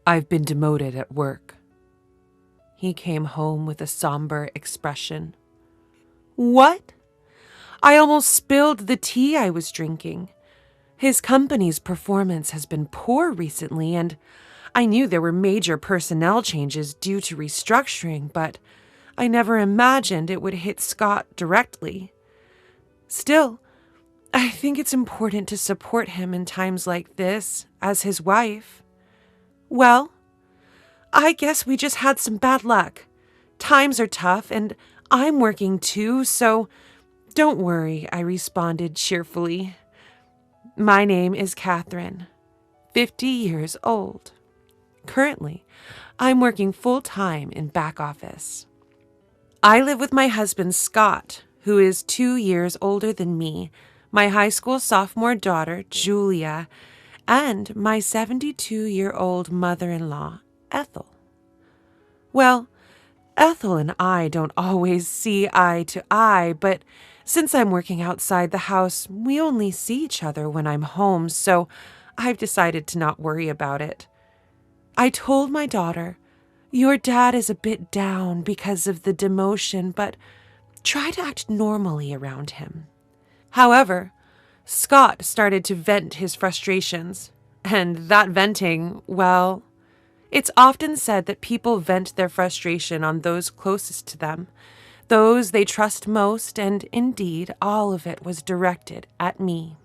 I've been demoted at work. He came home with a somber expression. What? I almost spilled the tea I was drinking. His company's performance has been poor recently, and I knew there were major personnel changes due to restructuring, but I never imagined it would hit Scott directly. Still, I think it's important to support him in times like this, as his wife. Well, I guess we just had some bad luck. Times are tough, and I'm working too, so don't worry, I responded cheerfully. My name is Catherine, 50 years old. Currently, I'm working full-time in back office. I live with my husband, Scott, who is 2 years older than me, my high school sophomore daughter, Julia, and my 72-year-old mother-in-law, Ethel. Well, Ethel and I don't always see eye to eye, but since I'm working outside the house, we only see each other when I'm home, so I've decided to not worry about it. I told my daughter, "Your dad is a bit down because of the demotion, but try to act normally around him." However, Scott started to vent his frustrations, and that venting, well, it's often said that people vent their frustration on those closest to them, those they trust most, and indeed, all of it was directed at me.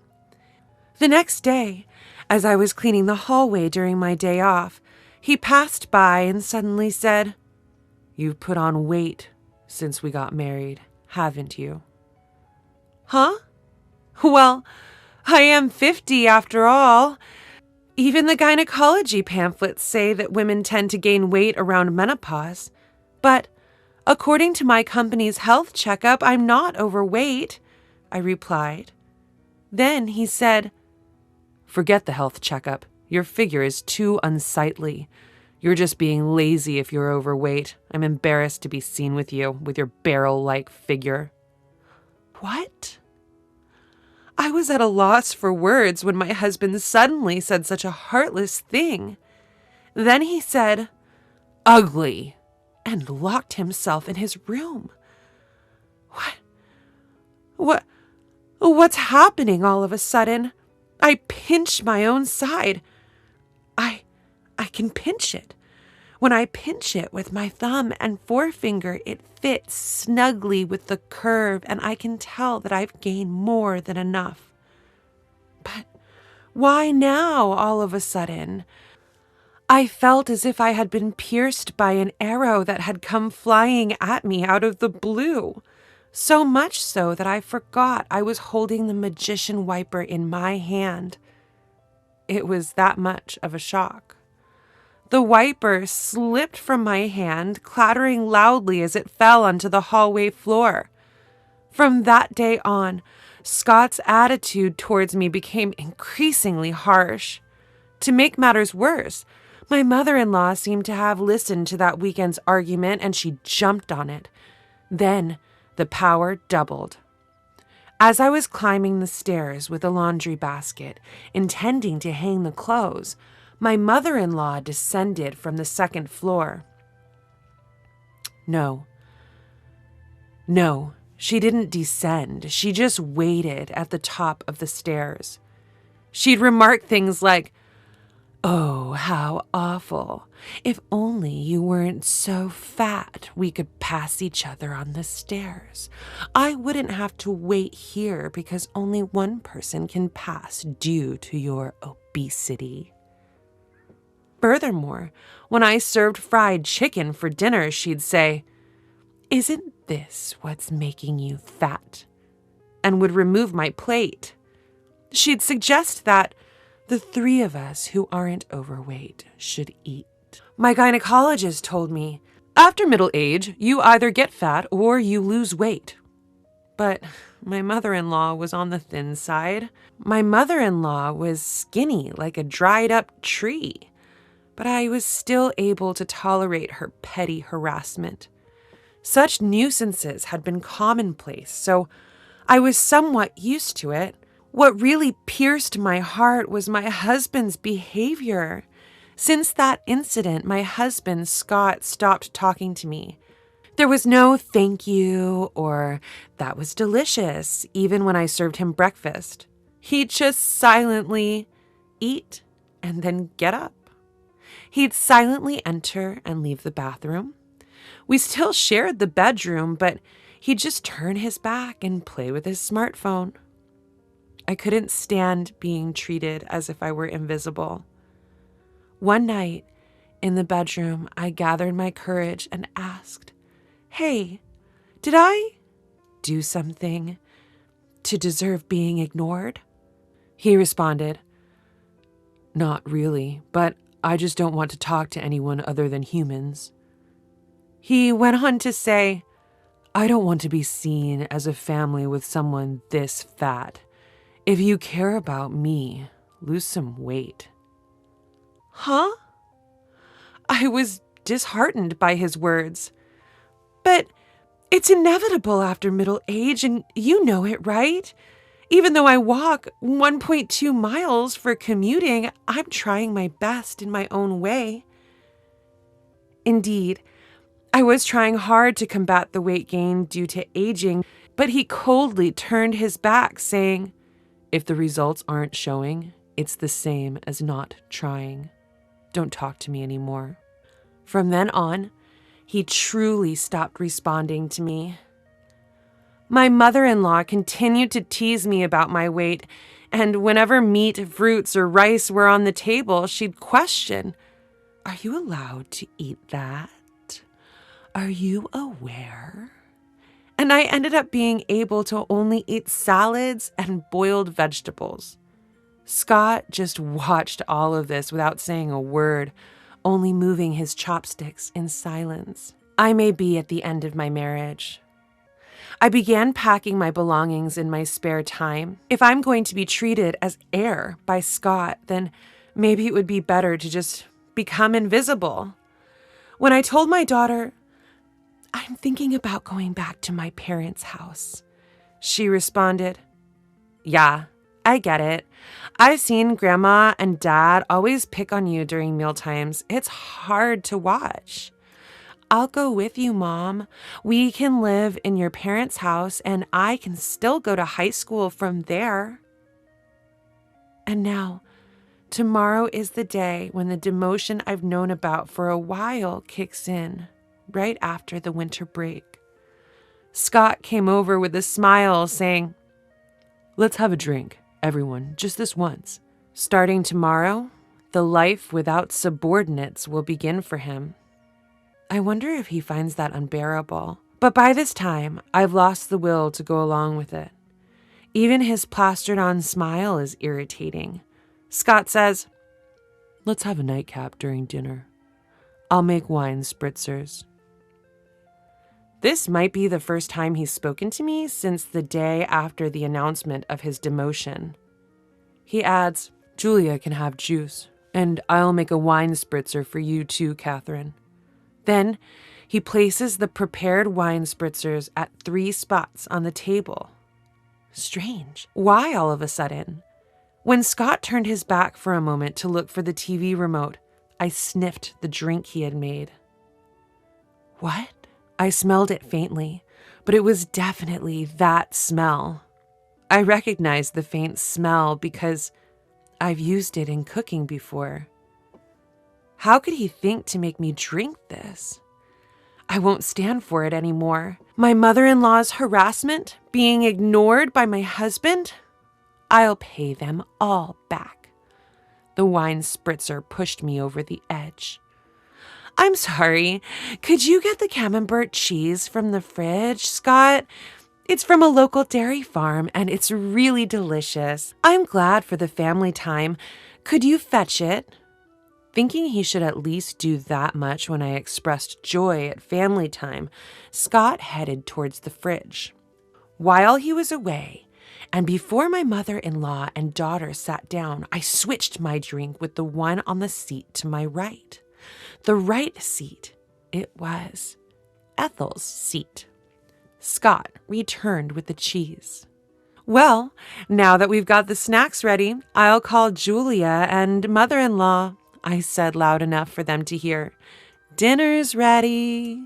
The next day, as I was cleaning the hallway during my day off, he passed by and suddenly said, "You've put on weight since we got married, haven't you?" Huh? Well, I am 50 after all. Even the gynecology pamphlets say that women tend to gain weight around menopause. But according to my company's health checkup, I'm not overweight, I replied. Then he said, "Forget the health checkup. Your figure is too unsightly. You're just being lazy if you're overweight. I'm embarrassed to be seen with you, with your barrel-like figure." What? I was at a loss for words when my husband suddenly said such a heartless thing. Then he said, "Ugly," and locked himself in his room. What's happening all of a sudden? I pinch my own side. I can pinch it. When I pinch it with my thumb and forefinger, it fits snugly with the curve, and I can tell that I've gained more than enough. But why now, all of a sudden? I felt as if I had been pierced by an arrow that had come flying at me out of the blue. So much so that I forgot I was holding the magician wiper in my hand. It was that much of a shock. The wiper slipped from my hand, clattering loudly as it fell onto the hallway floor. From that day on, Scott's attitude towards me became increasingly harsh. To make matters worse, my mother-in-law seemed to have listened to that weekend's argument, and she jumped on it. Then the power doubled. As I was climbing the stairs with a laundry basket, intending to hang the clothes, my mother-in-law descended from the second floor. No, she didn't descend. She just waited at the top of the stairs. She'd remark things like, "Oh, how awful. If only you weren't so fat, we could pass each other on the stairs. I wouldn't have to wait here because only one person can pass due to your obesity." Furthermore, when I served fried chicken for dinner, she'd say, "Isn't this what's making you fat?" and would remove my plate. She'd suggest that the three of us who aren't overweight should eat. My gynecologist told me, "After middle age, you either get fat or you lose weight." But my mother-in-law was on the thin side. My mother-in-law was skinny like a dried-up tree. But I was still able to tolerate her petty harassment. Such nuisances had been commonplace, so I was somewhat used to it. What really pierced my heart was my husband's behavior. Since that incident, my husband, Scott, stopped talking to me. There was no thank you or that was delicious, even when I served him breakfast. He'd just silently eat and then get up. He'd silently enter and leave the bathroom. We still shared the bedroom, but he'd just turn his back and play with his smartphone. I couldn't stand being treated as if I were invisible. One night, in the bedroom, I gathered my courage and asked, "Hey, did I do something to deserve being ignored?" He responded, "Not really, but I just don't want to talk to anyone other than humans." He went on to say, "I don't want to be seen as a family with someone this fat. If you care about me, lose some weight." Huh? I was disheartened by his words. But it's inevitable after middle age, and you know it, right? Even though I walk 1.2 miles for commuting, I'm trying my best in my own way. Indeed, I was trying hard to combat the weight gain due to aging, but he coldly turned his back, saying, "If the results aren't showing, it's the same as not trying. Don't talk to me anymore." From then on, he truly stopped responding to me. My mother-in-law continued to tease me about my weight, and whenever meat, fruits, or rice were on the table, she'd question, "Are you allowed to eat that? Are you aware?" And I ended up being able to only eat salads and boiled vegetables. Scott just watched all of this without saying a word, only moving his chopsticks in silence. I may be at the end of my marriage. I began packing my belongings in my spare time. If I'm going to be treated as heir by Scott, then maybe it would be better to just become invisible. When I told my daughter, "I'm thinking about going back to my parents' house," she responded, "Yeah, I get it. I've seen Grandma and Dad always pick on you during mealtimes. It's hard to watch. I'll go with you, Mom. We can live in your parents' house and I can still go to high school from there." And now, tomorrow is the day when the demotion I've known about for a while kicks in, right after the winter break. Scott came over with a smile, saying, "Let's have a drink, everyone, just this once." Starting tomorrow, the life without subordinates will begin for him. I wonder if he finds that unbearable. But by this time, I've lost the will to go along with it. Even his plastered-on smile is irritating. Scott says, "Let's have a nightcap during dinner. I'll make wine spritzers." This might be the first time he's spoken to me since the day after the announcement of his demotion. He adds, "Julia can have juice, and I'll make a wine spritzer for you too, Catherine." Then he places the prepared wine spritzers at 3 spots on the table. Strange. Why all of a sudden? When Scott turned his back for a moment to look for the TV remote, I sniffed the drink he had made. What? I smelled it faintly, but it was definitely that smell. I recognized the faint smell because I've used it in cooking before. How could he think to make me drink this? I won't stand for it anymore. My mother-in-law's harassment, being ignored by my husband, I'll pay them all back. The wine spritzer pushed me over the edge. "I'm sorry, could you get the camembert cheese from the fridge, Scott? It's from a local dairy farm and it's really delicious. I'm glad for the family time. Could you fetch it?" Thinking he should at least do that much when I expressed joy at family time, Scott headed towards the fridge. While he was away, and before my mother-in-law and daughter sat down, I switched my drink with the one on the seat to my right. The right seat, it was Ethel's seat. Scott returned with the cheese. "Well, now that we've got the snacks ready, I'll call Julia and mother-in-law. I said loud enough for them to hear. "Dinner's ready."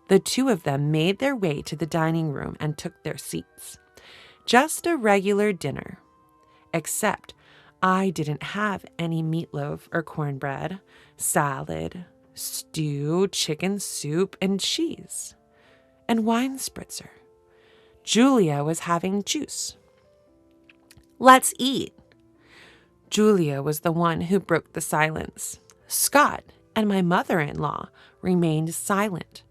The two of them made their way to the dining room and took their seats. Just a regular dinner. Except I didn't have any meatloaf or cornbread, salad, stew, chicken soup, and cheese, and wine spritzer. Julia was having juice. "Let's eat." Julia was the one who broke the silence. Scott and my mother-in-law remained silent.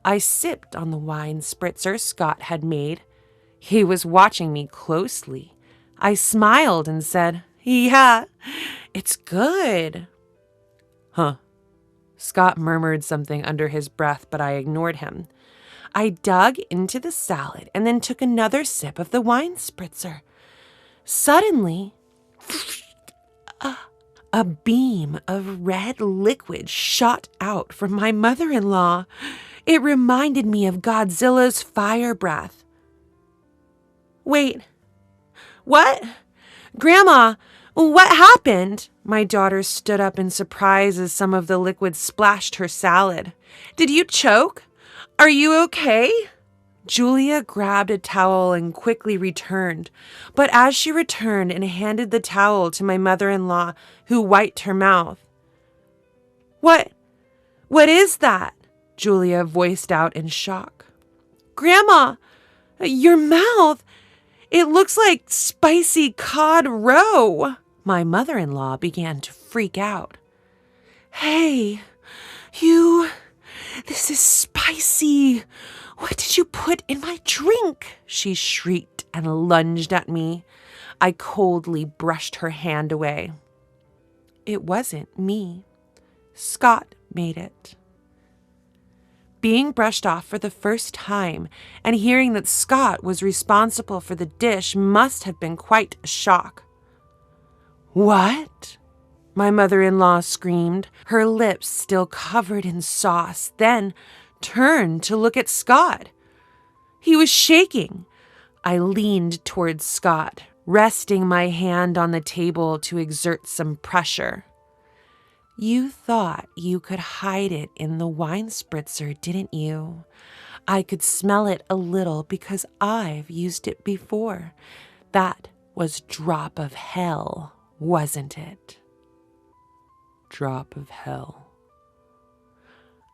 I sipped on the wine spritzer Scott had made. He was watching me closely. I smiled and said, "Yeah, it's good." "Huh." Scott murmured something under his breath, but I ignored him. I dug into the salad and then took another sip of the wine spritzer. Suddenly, a beam of red liquid shot out from my mother-in-law. It reminded me of Godzilla's fire breath. "Wait, what? Grandma, what happened?" My daughter stood up in surprise as some of the liquid splashed her salad. "Did you choke? Are you okay?" Julia grabbed a towel and quickly returned, but as she returned and handed the towel to my mother-in-law, who wiped her mouth. What is that?" Julia voiced out in shock. "Grandma, your mouth, it looks like spicy cod roe." My mother-in-law began to freak out. "Hey, this is spicy. What did you put in my drink?" she shrieked and lunged at me. I coldly brushed her hand away. It wasn't me. Scott made it. Being brushed off for the first time and hearing that Scott was responsible for the dish must have been quite a shock. "What?" my mother-in-law screamed, her lips still covered in sauce, then turned to look at Scott. He was shaking. I leaned towards Scott, resting my hand on the table to exert some pressure. "You thought you could hide it in the wine spritzer, didn't you? I could smell it a little because I've used it before. That was drop of hell, wasn't it?" Drop of hell.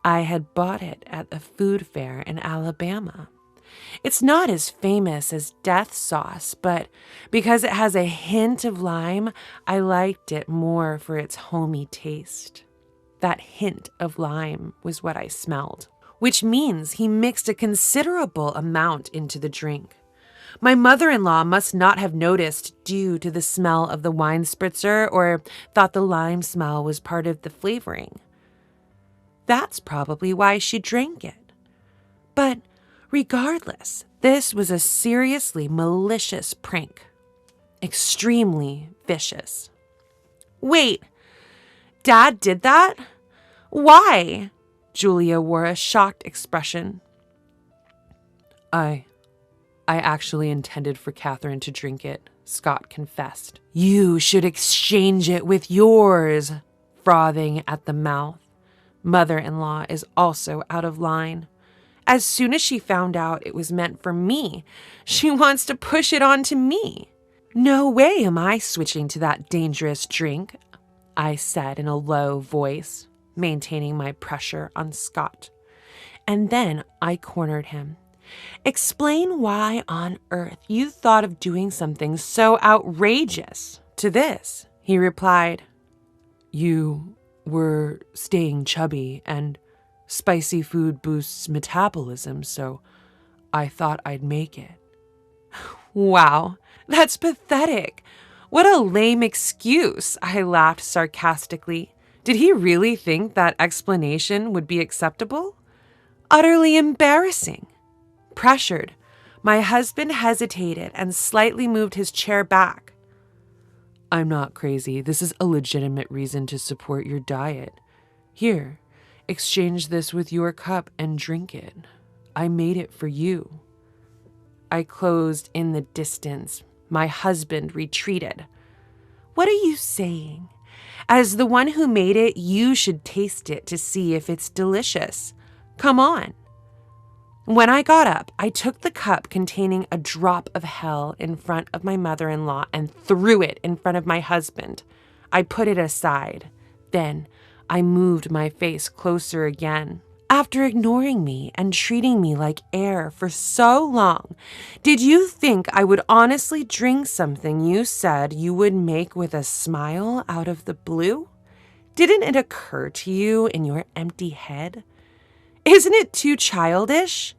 I had bought it at a food fair in Alabama. It's not as famous as death sauce, but because it has a hint of lime, I liked it more for its homey taste. That hint of lime was what I smelled, which means he mixed a considerable amount into the drink. My mother-in-law must not have noticed due to the smell of the wine spritzer or thought the lime smell was part of the flavoring. That's probably why she drank it. But regardless, this was a seriously malicious prank. Extremely vicious. "Wait, Dad did that? Why?" Julia wore a shocked expression. I actually intended for Catherine to drink it," Scott confessed. "You should exchange it with yours," frothing at the mouth. Mother-in-law is also out of line. As soon as she found out it was meant for me, she wants to push it on to me. "No way am I switching to that dangerous drink," I said in a low voice, maintaining my pressure on Scott. And then I cornered him. "Explain why on earth you thought of doing something so outrageous." To this, he replied, "You were staying chubby and spicy food boosts metabolism, so I thought I'd make it." Wow, that's pathetic. What a lame excuse, I laughed sarcastically. Did he really think that explanation would be acceptable? Utterly embarrassing. Pressured, my husband hesitated and slightly moved his chair back. "I'm not crazy. This is a legitimate reason to support your diet. Here, exchange this with your cup and drink it. I made it for you." I closed in the distance. My husband retreated. "What are you saying? As the one who made it, you should taste it to see if it's delicious. Come on." When I got up, I took the cup containing a drop of hell in front of my mother-in-law and threw it in front of my husband. I put it aside. Then I moved my face closer again. After ignoring me and treating me like air for so long, did you think I would honestly drink something you said you would make with a smile out of the blue? Didn't it occur to you in your empty head? Isn't it too childish?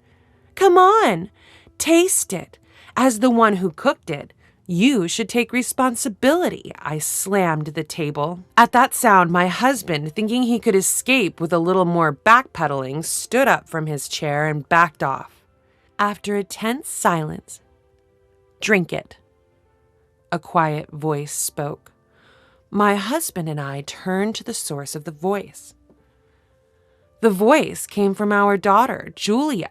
Come on, taste it. As the one who cooked it, you should take responsibility. I slammed the table. At that sound, my husband, thinking he could escape with a little more backpedaling, stood up from his chair and backed off. After a tense silence, "Drink it," a quiet voice spoke. My husband and I turned to the source of the voice. The voice came from our daughter, Julia.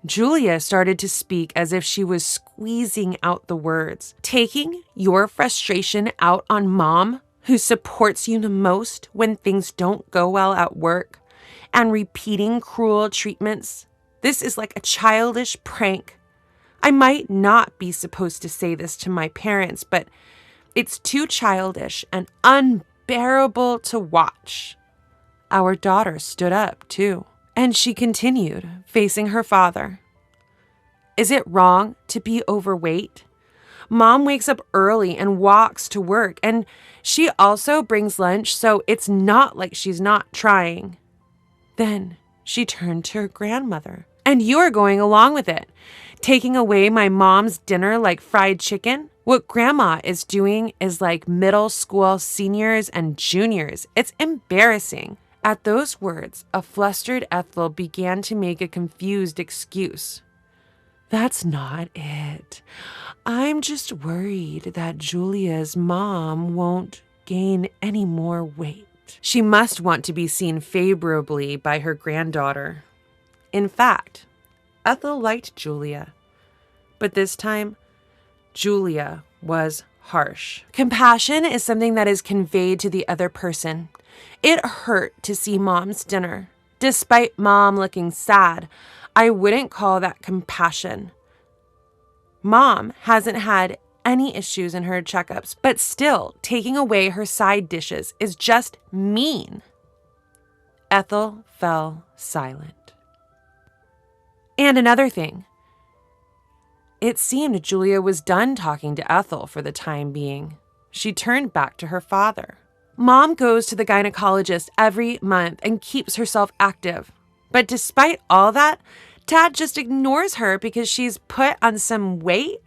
Julia started to speak as if she was squeezing out the words. "Taking your frustration out on Mom, who supports you the most when things don't go well at work, and repeating cruel treatments. This is like a childish prank. I might not be supposed to say this to my parents, but it's too childish and unbearable to watch." Our daughter stood up, too, and she continued, facing her father. "Is it wrong to be overweight? Mom wakes up early and walks to work, and she also brings lunch, so it's not like she's not trying." Then she turned to her grandmother. "And you are going along with it, taking away my mom's dinner like fried chicken? What Grandma is doing is like middle school seniors and juniors. It's embarrassing." At those words, a flustered Ethel began to make a confused excuse. "That's not it. I'm just worried that Julia's mom won't gain any more weight." She must want to be seen favorably by her granddaughter. In fact, Ethel liked Julia, but this time, Julia was harsh. Compassion is something that is conveyed to the other person. It hurt to see Mom's dinner. Despite Mom looking sad, I wouldn't call that compassion. Mom hasn't had any issues in her checkups, but still, taking away her side dishes is just mean. Ethel fell silent. And another thing. It seemed Julia was done talking to Ethel for the time being. She turned back to her father. Mom goes to the gynecologist every month and keeps herself active. But despite all that, Dad just ignores her because she's put on some weight.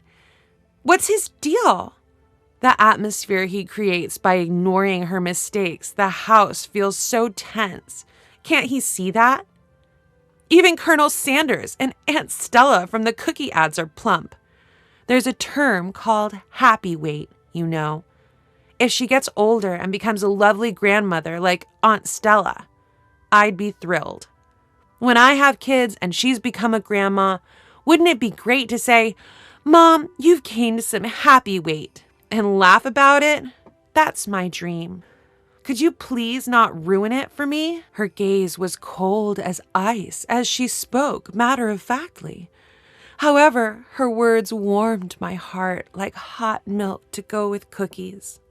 What's his deal? The atmosphere he creates by ignoring her mistakes. The house feels so tense. Can't he see that? Even Colonel Sanders and Aunt Stella from the cookie ads are plump. There's a term called happy weight, you know. If she gets older and becomes a lovely grandmother like Aunt Stella, I'd be thrilled. When I have kids and she's become a grandma, wouldn't it be great to say, "Mom, you've gained some happy weight," and laugh about it? That's my dream. Could you please not ruin it for me? Her gaze was cold as ice as she spoke matter-of-factly. However, her words warmed my heart like hot milk to go with cookies.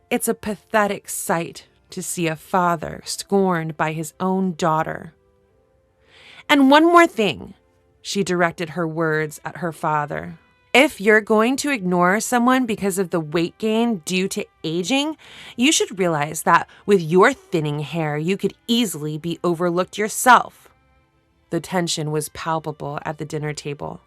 It's a pathetic sight to see a father scorned by his own daughter. And one more thing, she directed her words at her father. If you're going to ignore someone because of the weight gain due to aging, you should realize that with your thinning hair, you could easily be overlooked yourself. The tension was palpable at the dinner table.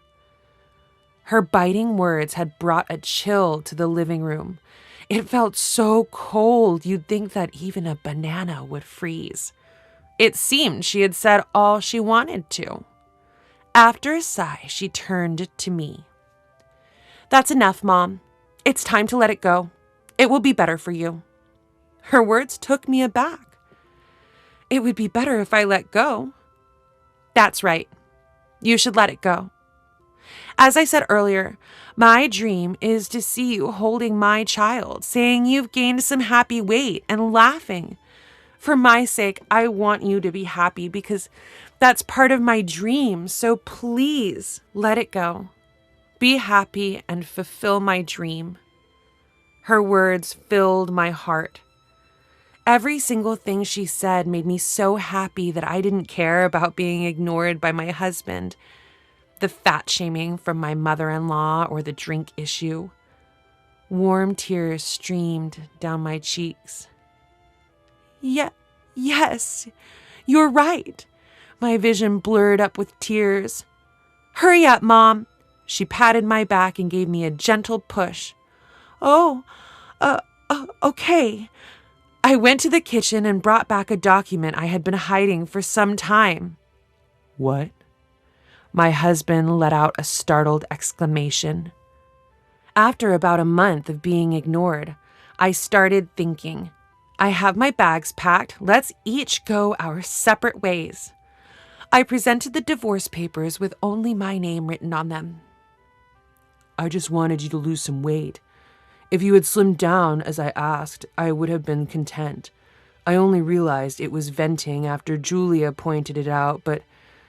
Her biting words had brought a chill to the living room. It felt so cold you'd think that even a banana would freeze. It seemed she had said all she wanted to. After a sigh, she turned to me. "That's enough, Mom. It's time to let it go. It will be better for you." Her words took me aback. It would be better if I let go. That's right. You should let it go. As I said earlier, my dream is to see you holding my child, saying you've gained some happy weight and laughing. For my sake, I want you to be happy because that's part of my dream. So please let it go. Be happy and fulfill my dream. Her words filled my heart. Every single thing she said made me so happy that I didn't care about being ignored by my husband, the fat shaming from my mother-in-law, or the drink issue. Warm tears streamed down my cheeks. Yes, you're right. My vision blurred up with tears. Hurry up, Mom. She patted my back and gave me a gentle push. Okay. I went to the kitchen and brought back a document I had been hiding for some time. What? My husband let out a startled exclamation. After about a month of being ignored, I started thinking, I have my bags packed. Let's each go our separate ways. I presented the divorce papers with only my name written on them. I just wanted you to lose some weight. If you had slimmed down as I asked, I would have been content. I only realized it was venting after Julia pointed it out, but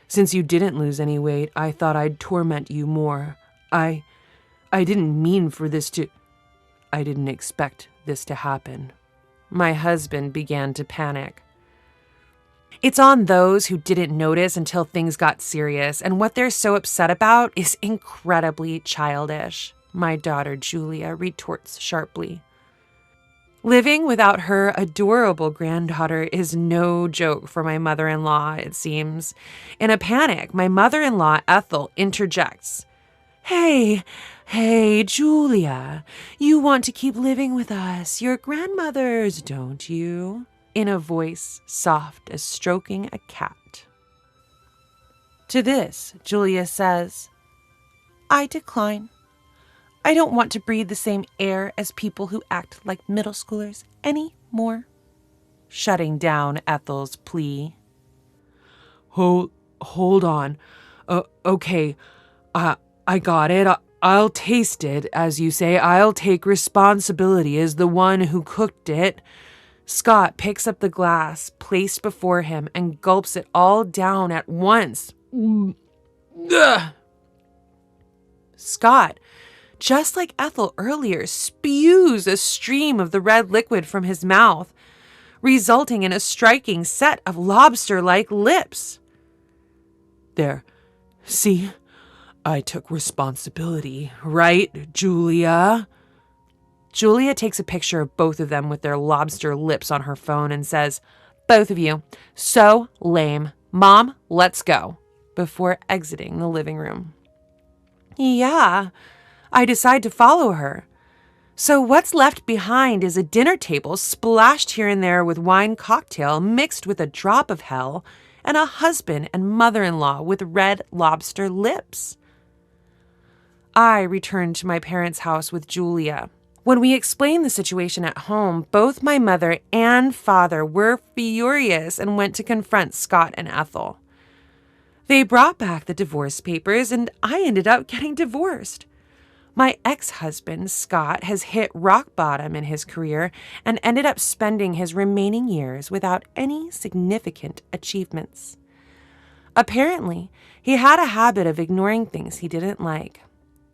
since you didn't lose any weight, I thought I'd torment you more. I didn't mean for this to... I didn't expect this to happen. My husband began to panic. It's on those who didn't notice until things got serious, and what they're so upset about is incredibly childish, my daughter Julia retorts sharply. Living without her adorable granddaughter is no joke for my mother-in-law, it seems. In a panic, my mother-in-law Ethel interjects. Hey, Julia, you want to keep living with us, your grandmothers, don't you? In a voice soft as stroking a cat. To this, Julia says, I decline. I don't want to breathe the same air as people who act like middle schoolers anymore. Shutting down Ethel's plea. Hold on. Okay, I got it. I'll taste it, as you say. I'll take responsibility as the one who cooked it. Scott picks up the glass placed before him and gulps it all down at once. Ugh. Scott, just like Ethel earlier, spews a stream of the red liquid from his mouth, resulting in a striking set of lobster-like lips. There, see? I took responsibility, right, Julia? Julia takes a picture of both of them with their lobster lips on her phone and says, both of you, so lame. Mom, let's go, before exiting the living room. Yeah, I decide to follow her. So what's left behind is a dinner table splashed here and there with wine cocktail mixed with a drop of hell and a husband and mother-in-law with red lobster lips. I returned to my parents' house with Julia. When we explained the situation at home, both my mother and father were furious and went to confront Scott and Ethel. They brought back the divorce papers, and I ended up getting divorced. My ex-husband, Scott, has hit rock bottom in his career and ended up spending his remaining years without any significant achievements. Apparently, he had a habit of ignoring things he didn't like,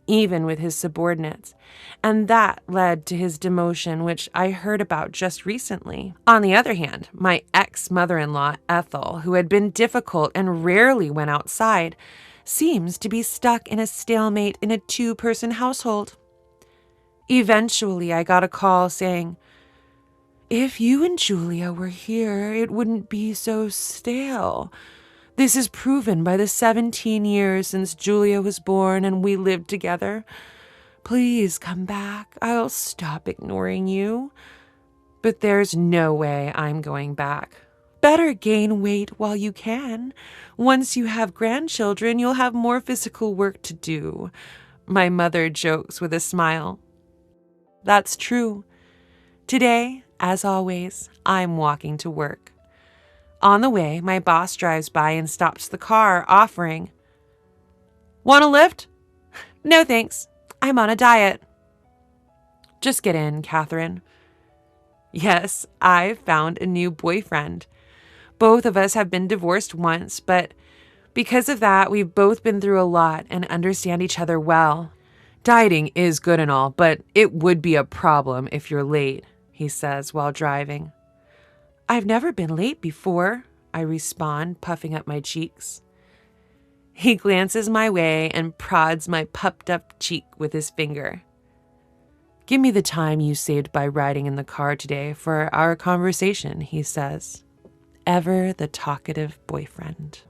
even with his subordinates, and that led to his demotion, which I heard about just recently. On the other hand, my ex-mother-in-law, Ethel, who had been difficult and rarely went outside, seems to be stuck in a stalemate in a two-person household. Eventually, I got a call saying, if you and Julia were here, it wouldn't be so stale. This is proven by the 17 years since Julia was born and we lived together. Please come back. I'll stop ignoring you. But there's no way I'm going back. Better gain weight while you can. Once you have grandchildren, you'll have more physical work to do. My mother jokes with a smile. That's true. Today, as always, I'm walking to work. On the way, my boss drives by and stops the car, offering, "Want a lift?" No thanks. I'm on a diet. Just get in, Catherine. Yes, I've found a new boyfriend. Both of us have been divorced once, but because of that, we've both been through a lot and understand each other well. Dieting is good and all, but it would be a problem if you're late, he says while driving. I've never been late before, I respond, puffing up my cheeks. He glances my way and prods my puffed up cheek with his finger. Give me the time you saved by riding in the car today for our conversation, he says. Ever the talkative boyfriend.